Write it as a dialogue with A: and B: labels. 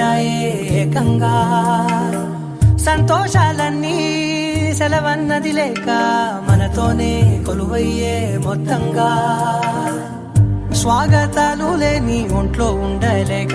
A: ఉంటాయే ఏకంగా సంతోషాలన్నీ సెలవన్నది లేక మనతోనే కొలువయ్యే మొత్తంగా స్వాగతాలు లేని ఒంట్లో ఉండలేక